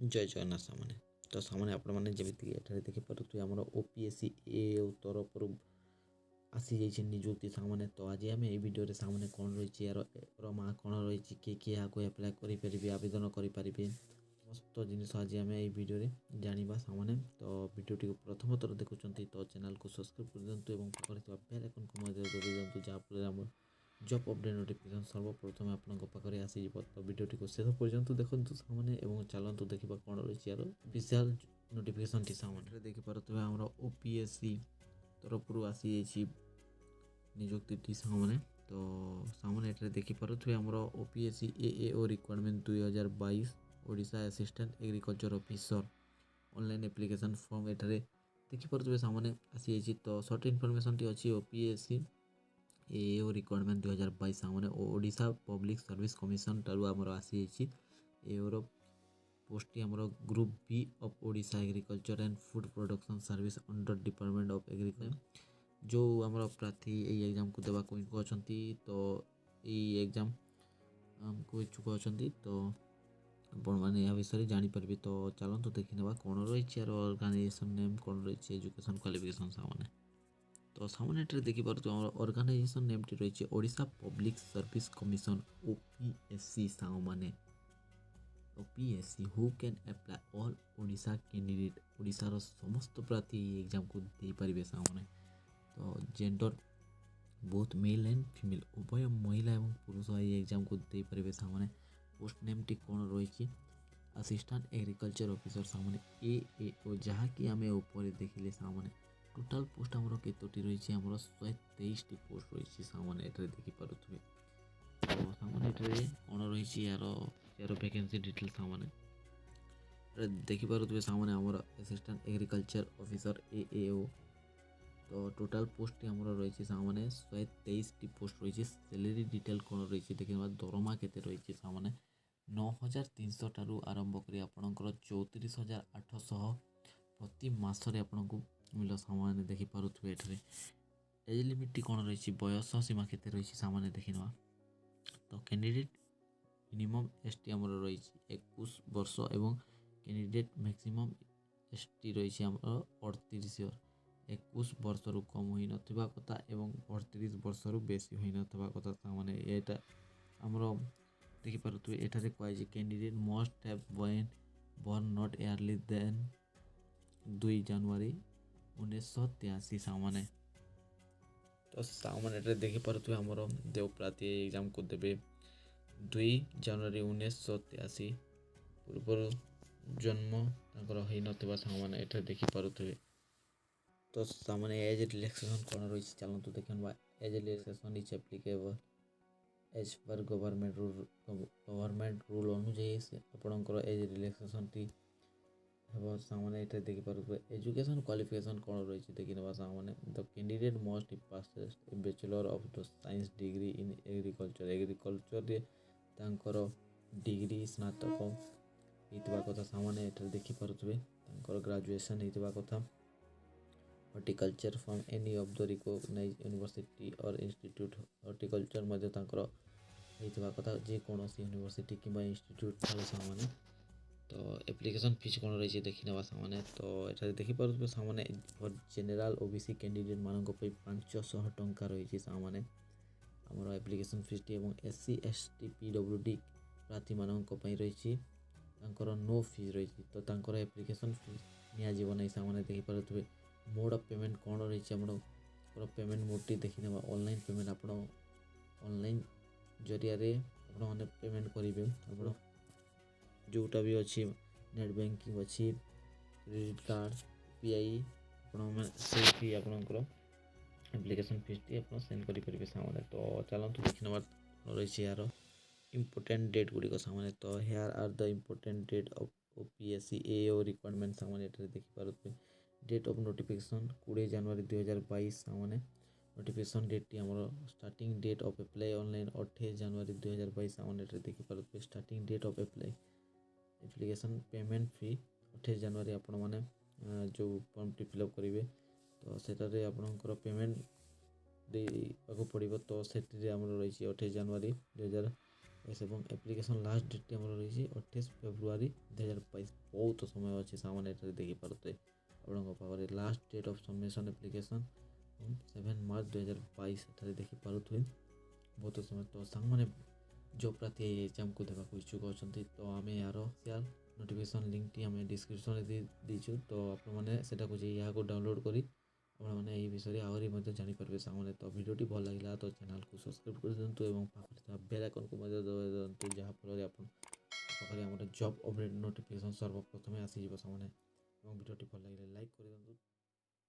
जय जगन्नाथ सामने तो सामने आपण मैंने जमीक एठारे देखिपे आम ओपीएससी ए तरफर आसी जाइए निजुक्ति सामने। तो आज आम ये भिडियो सामने कौन रही यार रमा कौन रही किए यहाँ एप्लाय करें आवेदन करें समस्त जिन आज आम ये भिडियो जाना सामने। तो भिडियोटी को प्रथम थर देखुं तो चैनल को सब्सक्राइब कर दिंतु और पाखे बेल आइकन को दबाई दिंतु जहाँफल आम जॉब अपडेट नोटिफिकेशन सर्वप्रथम आपंक पाखे आसीज। तो भिडियोटी को शेष पर्यंत देखु सामने और चलतु देखा कौन रही यार विशाल नोटिफिकेशन टी सामने देखिपे आम ओपीएससी तरफ आसी निजुक्ति सामने। तो सामने ये देखिपे आम OPSC AO requirement 2022 Odisha assistant agriculture officer online application form एठारे देखिपे सामने आसी। तो सर्ट इनफॉरमेशन टी अच्छी ओपीएससी एओ रिक्वायरमेंट 2022 सामने ओडिशा पब्लिक सर्विस कमिशन टारू आमर आसी एओर पोस्ट आमर group B of Odisha agriculture and food production service under department of agriculture जो आमर प्रार्थी ये एग्जाम को देवा को इच्छुक अच्छा। तो ये एग्जाम को इच्छुक अच्छा तो आपण मैंने यह विषय जानीपारे। तो चलते देखी ना कौन रही यार ऑर्गेनाइजेशन नेम कौन रही एजुकेशन क्वालिफिकेशन सामने। तो सामने देखिपे ऑर्गेनाइजेशन नेम टी रही Odisha public service commission OPSC सामने OPSC who can apply all Odisha candidate ओडिशार समस्त प्रार्थी एग्जाम को दे पारे सामने। तो gender both male and female उभय महिला और पुरुष ये एग्जाम को दे पारे सामने। पोस्ट नेम टी कौन रही असिस्टेंट एग्रीकल्चर ऑफिसर सामने एओ जहाँकि आम ऊपर देखिले सामने टोटाल पोस्ट आमर केतोटी रही आमर 123 टी पोस्ट रही सामने ये देखिपे। तो सामने ये कौन रही यार वैकेंसी डिटेल सामने देखिपे सामने आमर असिस्टेंट एग्रीकल्चर ऑफिसर एओ। तो टोटाल पोस्ट आमर रही सामने 123 टी पोस्ट रही। सैलरी डिटेल कौन रही देखा दरमा केते रही सामने 9300 ठारू आरंभ कर आपणकर 34800 प्रति मासरे आपको मिल सामने देखिपे। एठारे एज लिमिट कौन रही बयस सीमा केते रही सामने देखना। तो कैंडिडेट मिनिमम एसटी आमर रही 21 वर्ष एवं कैंडिडेट मैक्सिमम एसटी रही आमर 38 इयर 21 वर्ष रु कम हो नथिबा कथा एवं 38 वर्ष रु बेसी हो नथिबा कथा सामने। एटा आमर देखिपे एठारे कहुई candidate must have born not early than 2 January 1983 सामने। तो सामने देखिपे आमर देव प्रार्थी एग्जाम को देवे 2 जनवरी 1983 पूर्व जन्म हो नथिबा सामने ये देखिपे। तो सामने एज रिलैक्सेशन कौन रही चलते देखा age relaxation is applicable age पर गवर्नमेंट रूल अनुଯାୟୀ आपणकर एज रिलैक्सेशन टी हे सामने ये देखिपे। एजुकेशन क्वालिफिकेशन कौन रही देखना सामने the candidate must pass bachelor of the science degree in agriculture तांकर डिग्री स्नातक होता कथा सामने ये देखिपे। ग्रेजुएशन होता कथा horticulture from any of the recognised university और इंस्टीट्यूट हॉर्टिकल्चर होता कथा जेकोसी यूनिवर्सिटी कि इंस्टीट्यूट सामने। तो एप्लिकेशन फीस कौन रही देखना सामने। तो ये देखिपे सामने फॉर जनरल ओबीसी कैंडिडेट मानक 500 टंका रही सामने आमर एप्लिकेशन फीस टी और एससी एसटी पीडब्ल्यूडी प्रार्थी मानक रही नो फीस रही। तो एप्लिकेशन फीस नि सामने देखिपे। मोड ऑफ पेमेंट कौन रही आम पेमेंट मोड टी देखना ऑनलाइन पेमेंट आप ऑनलाइन जरिया आपने पेमेंट करेंगे आप जोटा भी अच्छी नेट बैंकिंग अच्छी क्रेडिट कार्ड पीआई आपी आपंकर एप्लिकेशन फीस टी आप सेंड करेंगे सामने। तो चलते देखना रही यार इम्पोर्टेंट डेट गुड़िक सामने। तो here are the important date of OPSC AO requirement सामने ये देखिपे। डेट ऑफ नोटिफिकेशन 20 जनवरी 2022 सामने नोटिफिकेशन डेट टी आमर starting date of apply online 28 January 2022 सामने देखिपे। Starting date of apply application payment fee 28 January आपण मैंने जो फॉर्म टी फिलअप करेंगे तो सेटारे आपणकर पेमेंट देवाक पड़ो। तो से रही 28 जनवरी 2022 एप्लिकेशन लास्ट डेट आमर रही 28 फेब्रुआरी 2022। बहुत समय अच्छे सामने एठारे देखि पारुथे आपणक पाखरे last date of submission application 7 March 2022 एठारे देखि पारुथे बहुत समय। तो सांग माने जो प्रार्थी एग्जाम को देवा इच्छुक अच्छा तो आम यार ऑफिशियल नोटिफिकेशन लिंक टी आम डिस्क्रिप्शन में दीचु तो आपको डाउनलोड करी आपने ये विषय आहरी जापर सांगे। तो भिडियोटी भल लगा तो चैनल को सब्सक्राइब कर दिंतु और पाखे बेल आइकन को दबाई दिंतु जहाँफल पाखे जॉब अपडेट नोटिफिकेशन सर्वप्रथमे आसीज सांगे। भिडियोटी भल लगे लाइक कर दिंतु।